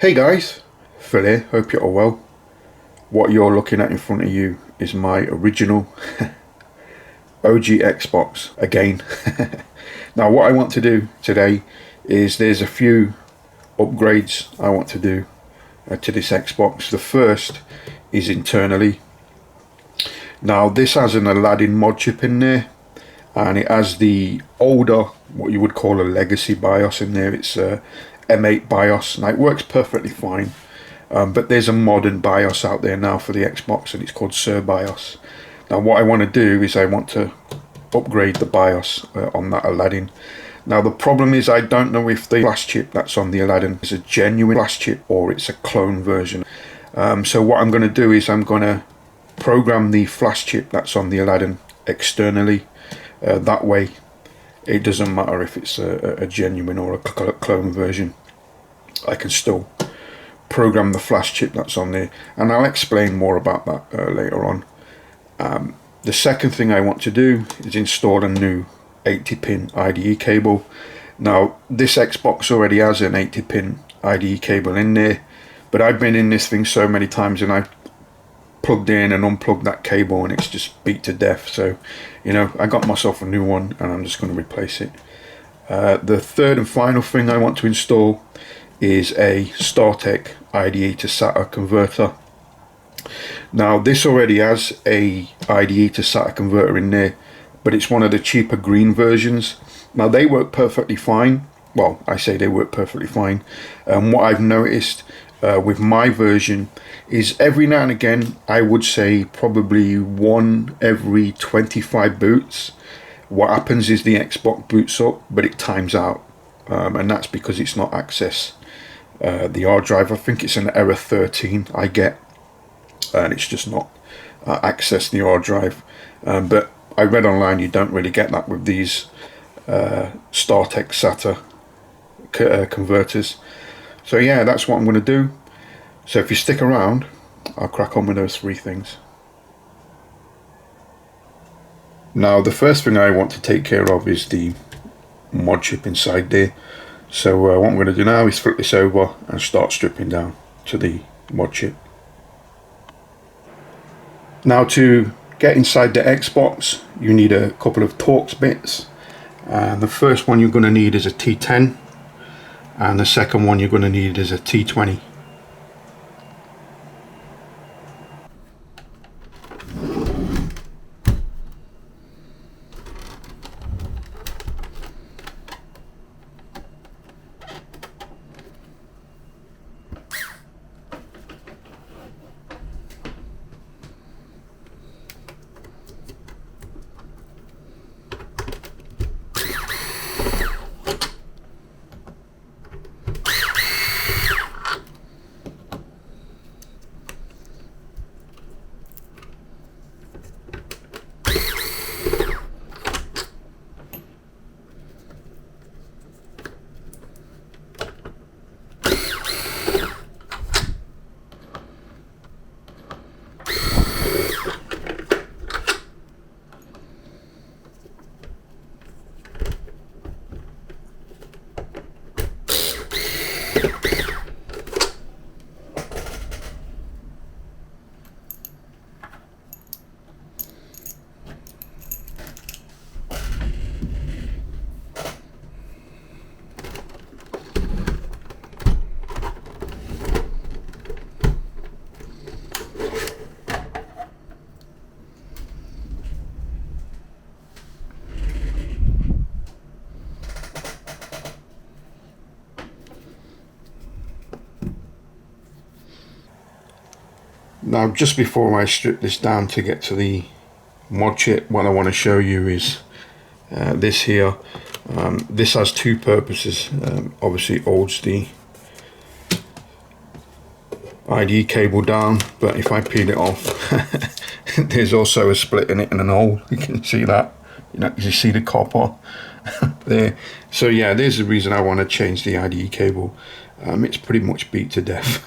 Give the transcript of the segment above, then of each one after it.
Hey guys, Phil here, hope you're all well. What you're looking at in front of you is my original OG Xbox again. Now what I want to do today is there's a few upgrades I want to do to this Xbox. The first is internally. Now this has an Aladdin ModChip in there, and it has the older, what you would call a legacy BIOS in there. It's a M8 BIOS. Now it works perfectly fine, but there's a modern BIOS out there now for the Xbox, and it's called CerBIOS. Now what I want to do is I want to upgrade the BIOS on that Aladdin. Now the problem is I don't know if the flash chip that's on the Aladdin is a genuine flash chip or it's a clone version. So what I'm going to do is I'm going to program the flash chip that's on the Aladdin externally. That way it doesn't matter if it's a genuine or a clone version. I can still program the flash chip that's on there, and I'll explain more about that later on. The second thing I want to do is install a new 80-pin IDE cable. Now this Xbox already has an 80-pin IDE cable in there, but I've been in this thing so many times and I've plugged in and unplugged that cable and it's just beat to death. So you know, I got myself a new one and I'm just going to replace it. The third and final thing I want to install is a StarTech IDE-to-SATA Converter. Now this already has a IDE-to-SATA converter in there, but it's one of the cheaper green versions. Now they work perfectly fine. Well, I say they work perfectly fine. What I've noticed with my version is every now and again, I would say probably one every 25 boots, what happens is the Xbox boots up, but it times out, and that's because it's not access the hard drive. I think it's an error 13 I get, and it's just not access the hard drive. But I read online you don't really get that with these StarTech SATA converters. So yeah, that's what I'm going to do. So if you stick around, I'll crack on with those three things. Now the first thing I want to take care of is the mod chip inside there. So what I'm going to do now is flip this over and start stripping down to the mod chip. Now to get inside the Xbox, you need a couple of Torx bits. And the first one you're going to need is a T10, and the second one you're going to need is a T20. Now just before I strip this down to get to the mod chip, what I want to show you is this here. This has two purposes. Obviously it holds the IDE cable down, but if I peel it off there's also a split in it and an hole. You can see that, you see the copper there. So yeah, there's the reason I want to change the IDE cable. It's pretty much beat to death.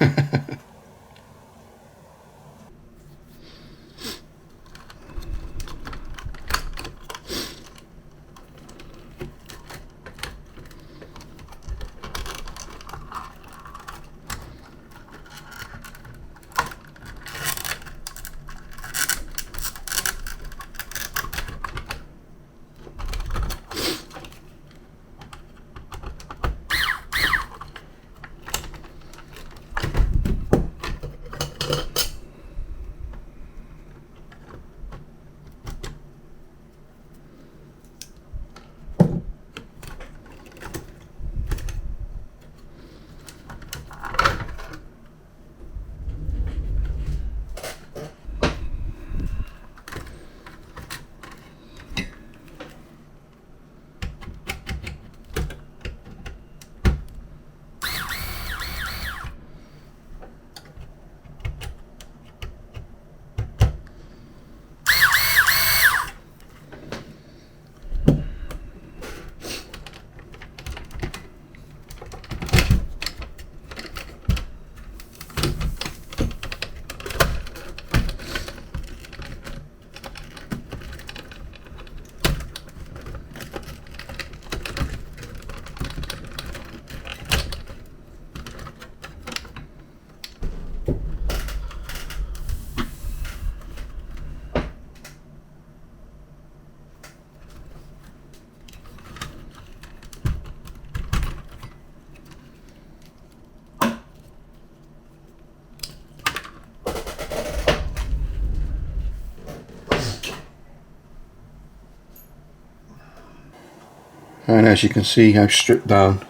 and as you can see, I've stripped down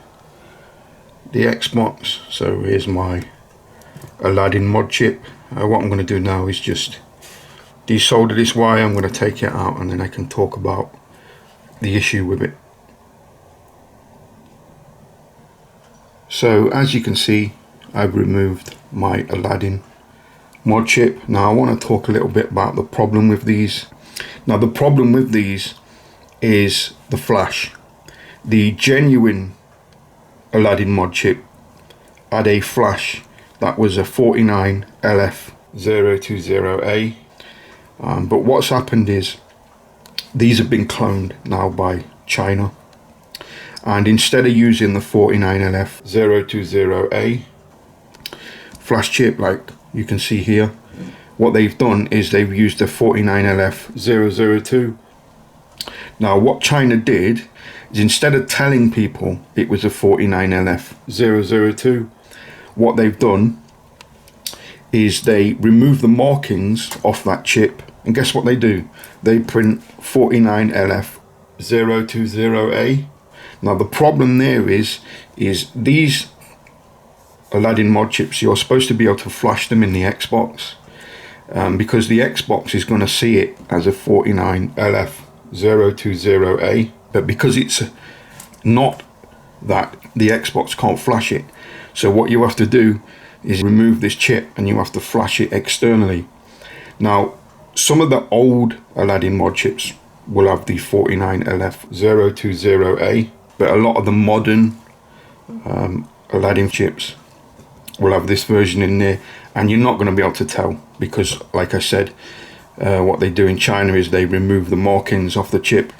the Xbox. So here's my Aladdin ModChip. What I'm going to do now is just desolder this wire. I'm going to take it out and then I can talk about the issue with it. So as you can see, I've removed my Aladdin ModChip. Now I want to talk a little bit about the problem with these. Now the problem with these is the flash. The genuine Aladdin ModChip had a flash that was a 49LF020A, but what's happened is these have been cloned now by China, and instead of using the 49LF020A flash chip like you can see here, what they've done is they've used the 49LF002. Now what China did is, instead of telling people it was a 49LF002, what they've done is they remove the markings off that chip, and guess what they do? They print 49LF020A. Now the problem there is these Aladdin ModChips, you're supposed to be able to flash them in the Xbox, because the Xbox is going to see it as a 49LF020A, but because it's not that, the Xbox can't flash it. So what you have to do is remove this chip and you have to flash it externally. Now some of the old Aladdin ModChips will have the 49LF020A, but a lot of the modern Aladdin chips will have this version in there, and you're not going to be able to tell because, like I said, what they do in China is they remove the markings off the chip.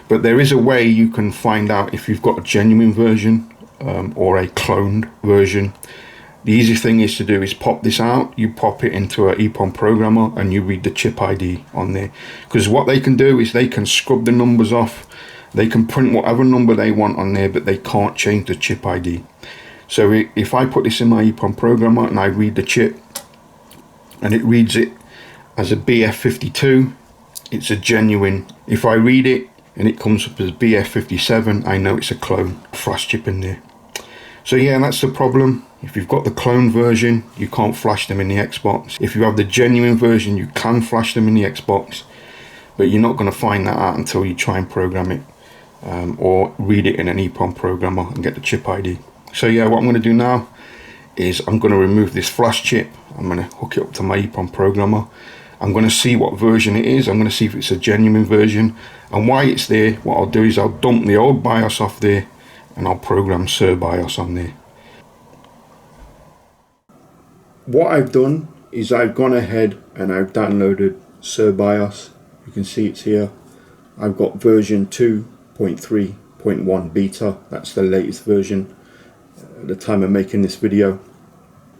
But there is a way you can find out if you've got a genuine version or a cloned version. The easiest thing is to do is pop this out, you pop it into an EPROM Programmer and you read the chip ID on there, because what they can do is they can scrub the numbers off, they can print whatever number they want on there, but they can't change the chip ID. So if I put this in my EPROM Programmer and I read the chip and it reads it as a BF52, it's a genuine. If I read it and it comes up as BF57, I know it's a clone flash chip in there. So yeah, that's the problem. If you've got the clone version, you can't flash them in the Xbox. If you have the genuine version, you can flash them in the Xbox, but you're not going to find that out until you try and program it or read it in an EPROM Programmer and get the chip ID. So yeah, what I'm going to do now is I'm going to remove this flash chip. I'm going to hook it up to my EPROM Programmer. I'm going to see what version it is. I'm going to see if it's a genuine version, and why it's there. What I'll do is I'll dump the old BIOS off there and I'll program CerBIOS on there. What I've done is I've gone ahead and I've downloaded CerBIOS. You can see it's here. I've got version 2.3.1 beta. That's the latest version at the time of making this video.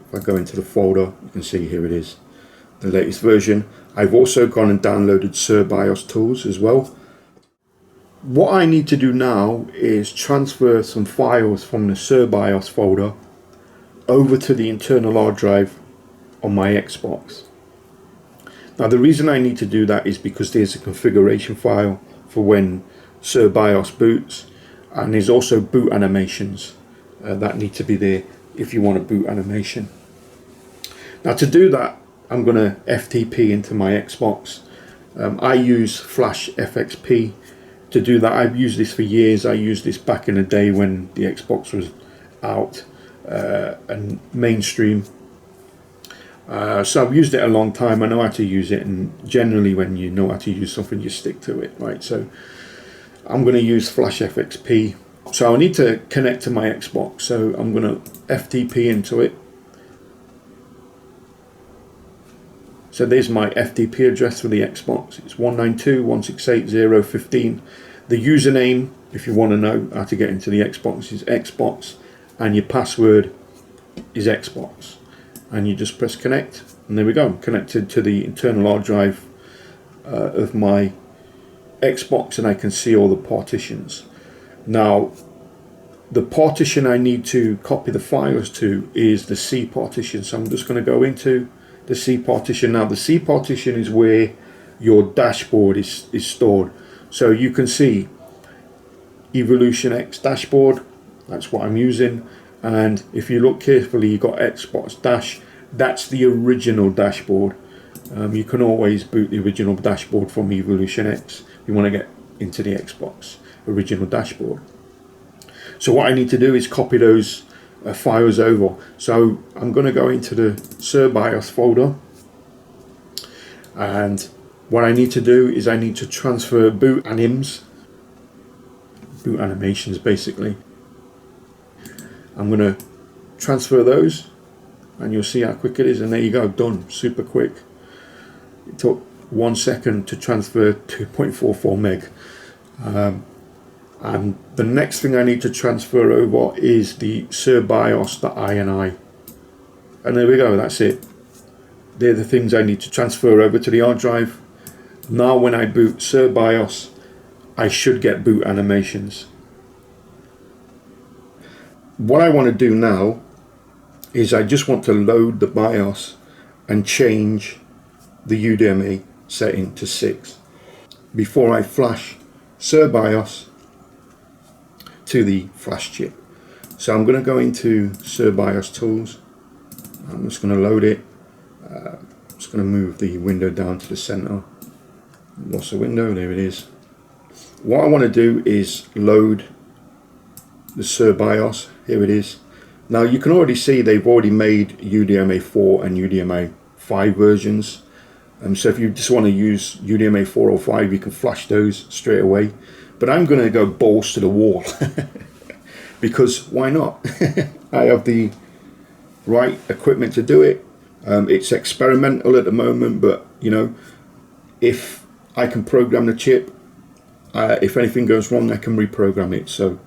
If I go into the folder, you can see here it is, the latest version. I've also gone and downloaded CerBIOS tools as well. What I need to do now is transfer some files from the CerBIOS folder over to the internal hard drive on my Xbox. Now the reason I need to do that is because there's a configuration file for when CerBIOS boots, and there's also boot animations that need to be there if you want a boot animation. Now to do that, I'm going to FTP into my Xbox. I use Flash FXP to do that. I've used this for years. I used this back in the day when the Xbox was out and mainstream. So I've used it a long time. I know how to use it, and generally when you know how to use something, you stick to it, right? So I'm going to use Flash FXP. So I need to connect to my Xbox. So I'm going to FTP into it. So there's my FTP address for the Xbox. It's 192.168.0.15. The username, if you want to know how to get into the Xbox, is Xbox, and your password is Xbox. And you just press connect, and there we go. I'm connected to the internal hard drive of my Xbox, and I can see all the partitions. Now, the partition I need to copy the files to is the C partition. So I'm just going to go into the C partition. Now the C partition is where your dashboard is stored. So you can see Evolution X dashboard. That's what I'm using. And if you look carefully, you've got Xbox Dash. That's the original dashboard. You can always boot the original dashboard from Evolution X if you want to get into the Xbox original dashboard. So what I need to do is copy those files over. So I'm going to go into the CerBIOS folder, and what I need to do is I need to transfer boot animations basically. I'm going to transfer those, and you'll see how quick it is, and there you go, done, super quick. It took 1 second to transfer 2.44 meg. And the next thing I need to transfer over is the CerBIOS.ini. And there we go, that's it. They're the things I need to transfer over to the hard drive. Now when I boot CerBIOS, I should get boot animations. What I want to do now is I just want to load the BIOS and change the UDMA setting to 6 before I flash CerBIOS to the flash chip. So I'm going to go into CerBIOS tools. I'm just going to load it. I'm just going to move the window down to the center. Lost a window, there it is. What I want to do is load the CerBIOS. Here it is. Now you can already see they've already made UDMA 4 and UDMA 5 versions. So if you just want to use UDMA 4 or 5, you can flash those straight away. But I'm going to go balls to the wall because why not? I have the right equipment to do it. It's experimental at the moment, but you know, if I can program the chip, if anything goes wrong, I can reprogram it. So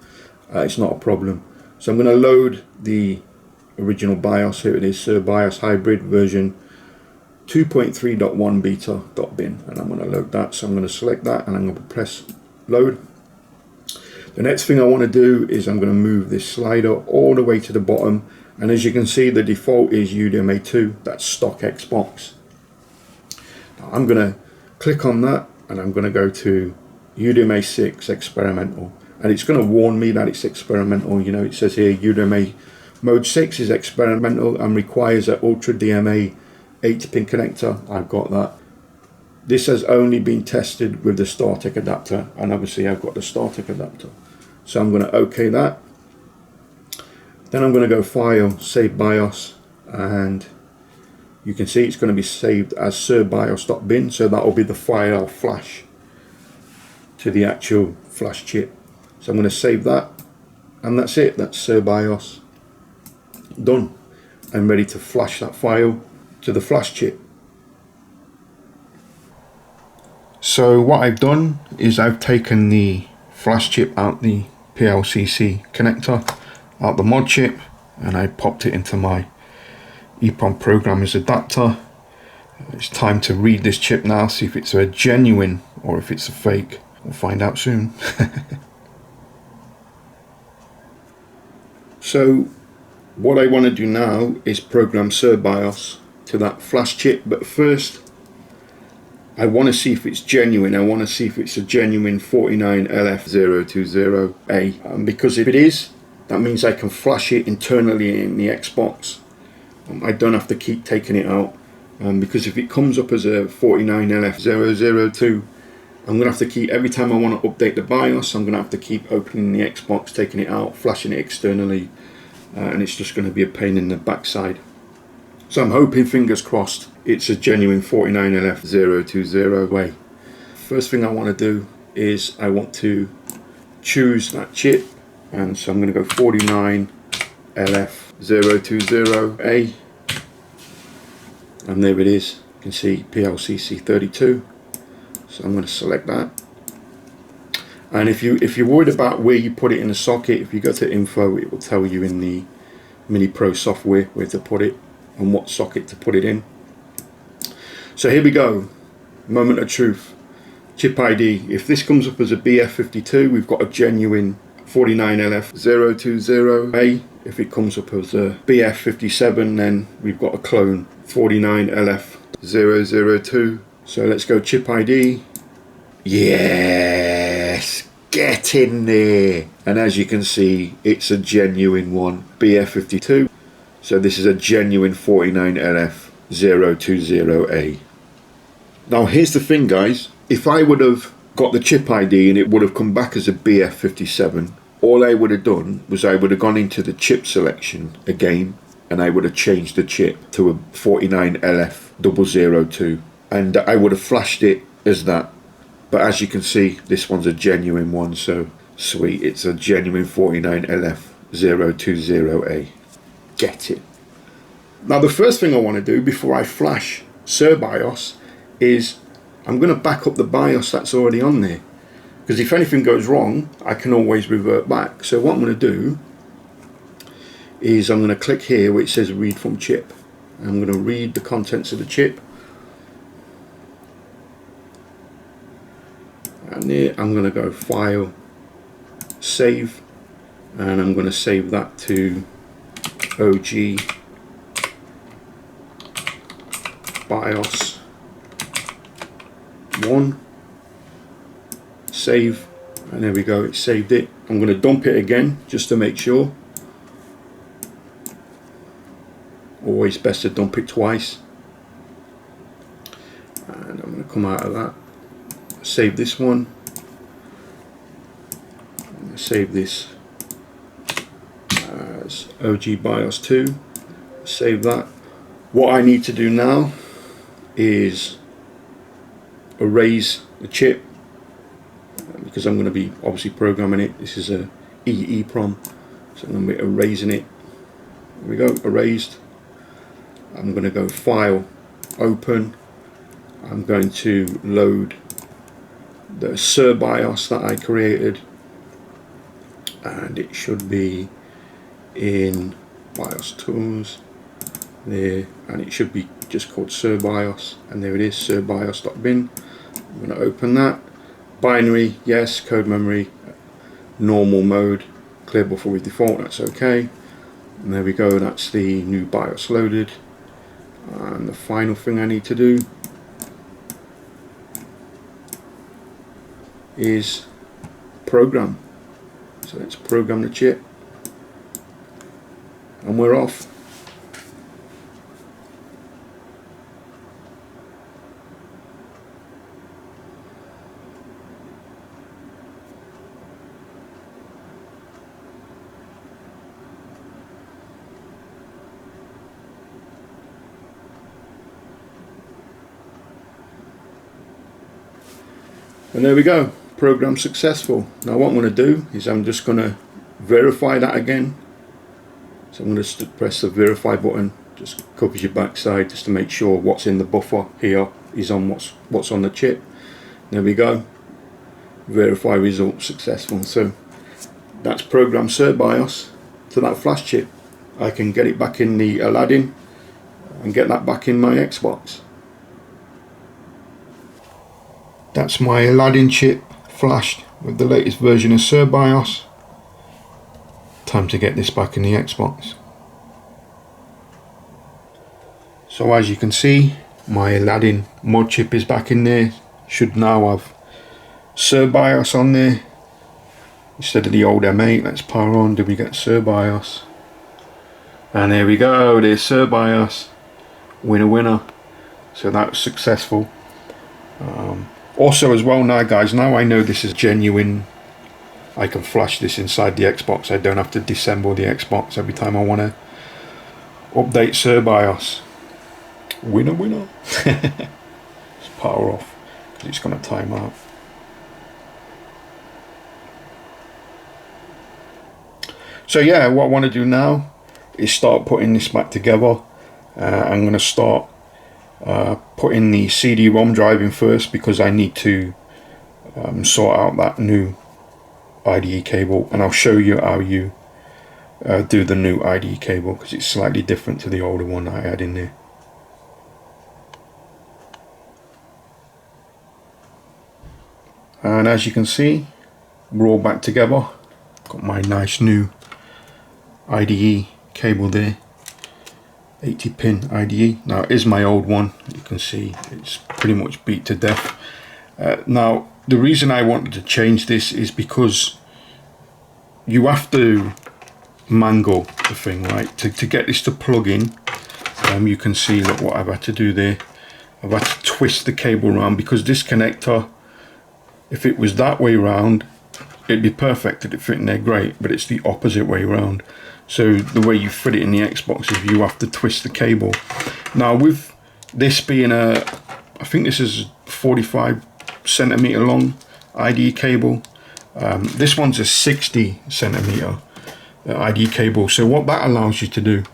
it's not a problem. So I'm going to load the original BIOS. Here it is, CerBIOS Hybrid version 2.3.1 beta.bin, and I'm going to load that. So I'm going to select that, and I'm going to press load. The next thing I want to do is I'm going to move this slider all the way to the bottom, and as you can see, the default is UDMA 2. That's stock Xbox. Now I'm going to click on that, and I'm going to go to UDMA 6 experimental, and it's going to warn me that it's experimental. You know, it says here UDMA mode 6 is experimental and requires an Ultra-DMA 8-pin connector. I've got that. This has only been tested with the StarTech adapter, and obviously I've got the StarTech adapter. So I'm going to OK that. Then I'm going to go File, Save BIOS, and you can see it's going to be saved as CerBIOS.bin, so that will be the file I'll flash to the actual flash chip. So I'm going to save that, and that's it. That's CerBIOS done. I'm ready to flash that file to the flash chip. So what I've done is I've taken the flash chip out the PLCC connector, out the ModChip, and I popped it into my EPROM Programmer's adapter. It's time to read this chip now, see if it's a genuine or if it's a fake. We'll find out soon. So what I want to do now is program CerBIOS to that flash chip, but first I want to see if it's genuine. I want to see if it's a genuine 49LF020A, because if it is, that means I can flash it internally in the Xbox. I don't have to keep taking it out, because if it comes up as a 49LF002, I'm going to have to keep, every time I want to update the BIOS, I'm going to have to keep opening the Xbox, taking it out, flashing it externally, and it's just going to be a pain in the backside. So I'm hoping, fingers crossed, it's a genuine 49LF020A. First thing I want to do is I want to choose that chip, and so I'm going to go 49LF020A, and there it is. You can see PLCC 32. So I'm going to select that. And if you're worried about where you put it in the socket, if you go to info, it will tell you in the Mini Pro software where to put it and what socket to put it in. So here we go, moment of truth. Chip ID. If this comes up as a BF52, we've got a genuine 49LF020A. If it comes up as a BF57, then we've got a clone 49LF002. So let's go chip ID. Yes, Get in there. And as you can see, it's a genuine one, BF52. So this is a genuine 49LF020A. Now here's the thing, guys, if I would have got the chip ID and it would have come back as a BF57, all I would have done was I would have gone into the chip selection again and I would have changed the chip to a 49LF002 and I would have flashed it as that. But as you can see, this one's a genuine one, so sweet, it's a genuine 49LF020A. Get it. Now the first thing I want to do before I flash CerBIOS is I'm going to back up the BIOS that's already on there, because if anything goes wrong I can always revert back. So what I'm going to do is I'm going to click here where it says read from chip. I'm going to read the contents of the chip, and there I'm going to go file, save, and I'm going to save that to OG BIOS 1, save, and there we go, it saved it. I'm going to dump it again just to make sure. Always best to dump it twice. And I'm going to come out of that, save this one, I'm going to save this as OG BIOS 2, save that. What I need to do now is erase the chip, because I'm going to be obviously programming it. This is a EPROM, so I'm going to be erasing it. There we go, erased. I'm going to go file, open. I'm going to load the CerBIOS that I created, and it should be in BIOS tools there, and it should be just called CerBIOS, and there it is, CerBIOS.bin. I'm going to open that. Binary, yes. Code memory, normal mode, clear buffer with default, that's okay. And there we go, that's the new BIOS loaded. And the final thing I need to do is program. So let's program the chip, and we're off. And there we go, program successful. Now what I'm going to do is I'm just going to verify that again. So I'm going to press the verify button, just covers your backside just to make sure what's in the buffer here is on what's on the chip. There we go, verify result successful. So that's program CerBIOS to that flash chip. I can get it back in the Aladdin and get that back in my Xbox. That's my Aladdin chip flashed with the latest version of CerBIOS. Time to get this back in the Xbox. So as you can see, my Aladdin ModChip is back in there. Should now have CerBIOS on there instead of the old M8. Let's power on. Did we get CerBIOS? And there we go, there's CerBIOS. Winner winner. So that was successful. Also as well now guys, now I know this is genuine, I can flash this inside the Xbox. I don't have to disassemble the Xbox every time I want to update CerBIOS. Winner winner. Let's power off because it's going to time out. So yeah, what I want to do now is start putting this back together. I'm going to start putting the CD-ROM drive in first, because I need to sort out that new IDE cable, and I'll show you how you do the new IDE cable, because it's slightly different to the older one I had in there. And as you can see, we're all back together. Got my nice new IDE cable there, 80 pin IDE. Now it is my old one, you can see it's pretty much beat to death. Now the reason I wanted to change this is because you have to mangle the thing, right, to get this to plug in. You can see, look what I've had to do there. I've had to twist the cable around, because this connector, if it was that way round, it'd be perfect, it'd fit in there great, but it's the opposite way round. So the way you fit it in the Xbox is you have to twist the cable. Now with this being I think this is 45 centimeter long IDE cable. This one's a 60 centimeter IDE cable. So what that allows you to do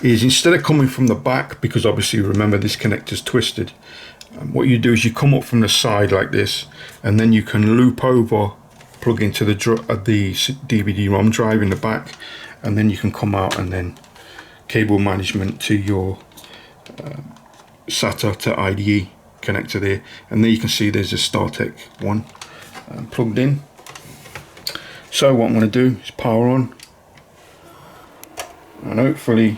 is, instead of coming from the back, because obviously remember this connector's twisted, what you do is you come up from the side like this, and then you can loop over, plug into the DVD-ROM drive in the back, and then you can come out and then cable management to your SATA to IDE connector there. And there you can see there's a StarTech one plugged in. So what I'm going to do is power on, and hopefully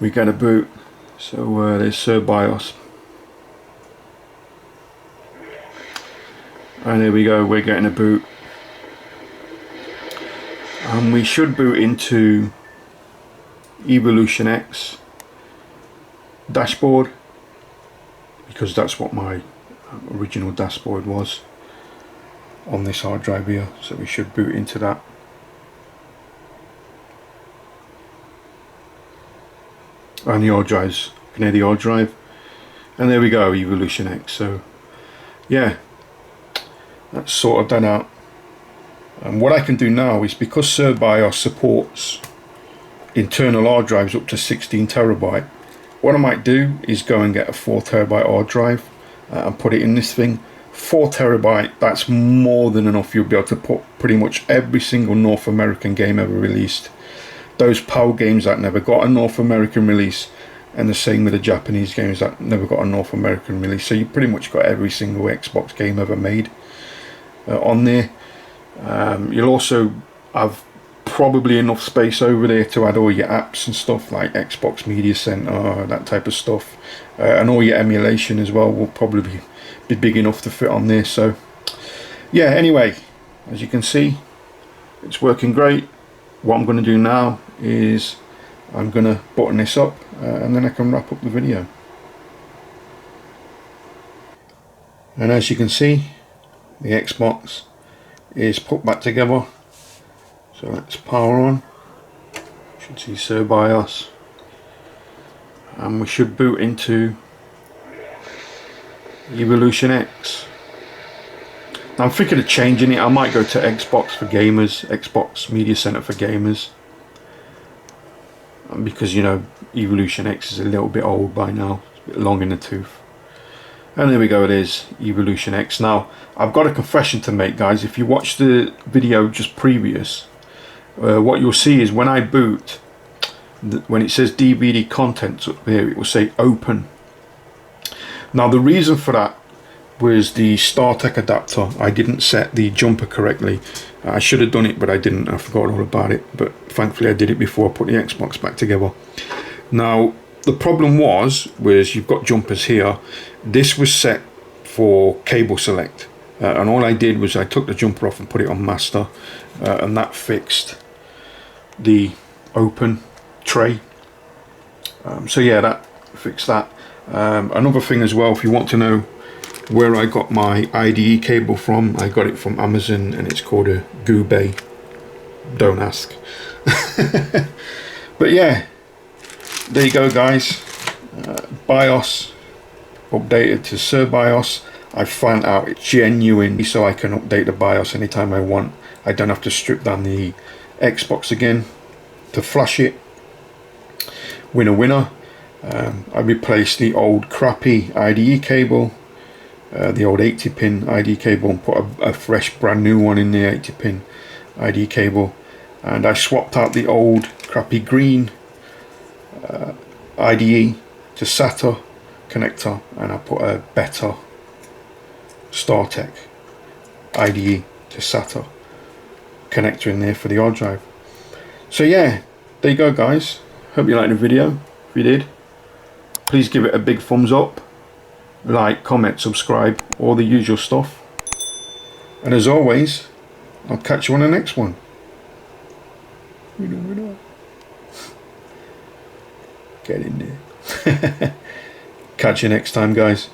we get a boot. So there's CerBIOS, and there we go, we're getting a boot, and we should boot into Evolution X dashboard, because that's what my original dashboard was on this hard drive here. So we should boot into that. And the hard drives, you can hear the hard drive, and there we go, Evolution X. So yeah, that's sorted that out. And what I can do now is, because CerBIOS supports internal hard drives up to 16 terabyte, what I might do is go and get a 4 terabyte hard drive and put it in this thing. 4 terabyte, that's more than enough. You'll be able to put pretty much every single North American game ever released, those PAL games that never got a North American release, and the same with the Japanese games that never got a North American release. So you pretty much got every single Xbox game ever made on there. You'll also have probably enough space over there to add all your apps and stuff like Xbox Media Center, that type of stuff, and all your emulation as well will probably be big enough to fit on there. So yeah, anyway, as you can see, it's working great. What I'm going to do now is I'm going to button this up, and then I can wrap up the video. And as you can see, the Xbox is put back together. So let's power on. You should see CerBIOS, and we should boot into Evolution X. Now I'm thinking of changing it. I might go to Xbox for gamers, Xbox Media Center for gamers, because you know Evolution X is a little bit old by now, it's a bit long in the tooth. And there we go, it is Evolution X. Now I've got a confession to make, guys. If you watch the video just previous, what you'll see is when I boot, when it says DVD contents up there, it will say open. Now the reason for that was the StarTech adapter. I didn't set the jumper correctly. I should have done it, but I didn't. I forgot all about it, but thankfully I did it before I put the Xbox back together. Now the problem was you've got jumpers here. This was set for cable select, and all I did was I took the jumper off and put it on master, and that fixed the open tray. So yeah, that fixed that. Another thing as well, if you want to know where I got my IDE cable from, I got it from Amazon, and it's called a Goobay. Don't ask. But yeah, there you go, guys. BIOS updated to CerBIOS. I found out it's genuine, so I can update the BIOS anytime I want. I don't have to strip down the Xbox again to flash it. Winner winner. I replaced the old crappy IDE cable, the old 80-pin IDE cable, and put a fresh brand new one in the 80-pin IDE cable. And I swapped out the old crappy green IDE to SATA connector, and I put a better StarTech IDE to SATA connector in there for the hard drive. So yeah, there you go, guys. Hope you liked the video. If you did, please give it a big thumbs up. like, comment, subscribe, all the usual stuff. And as always, I'll catch you on the next one. Get in there. Catch you next time, guys.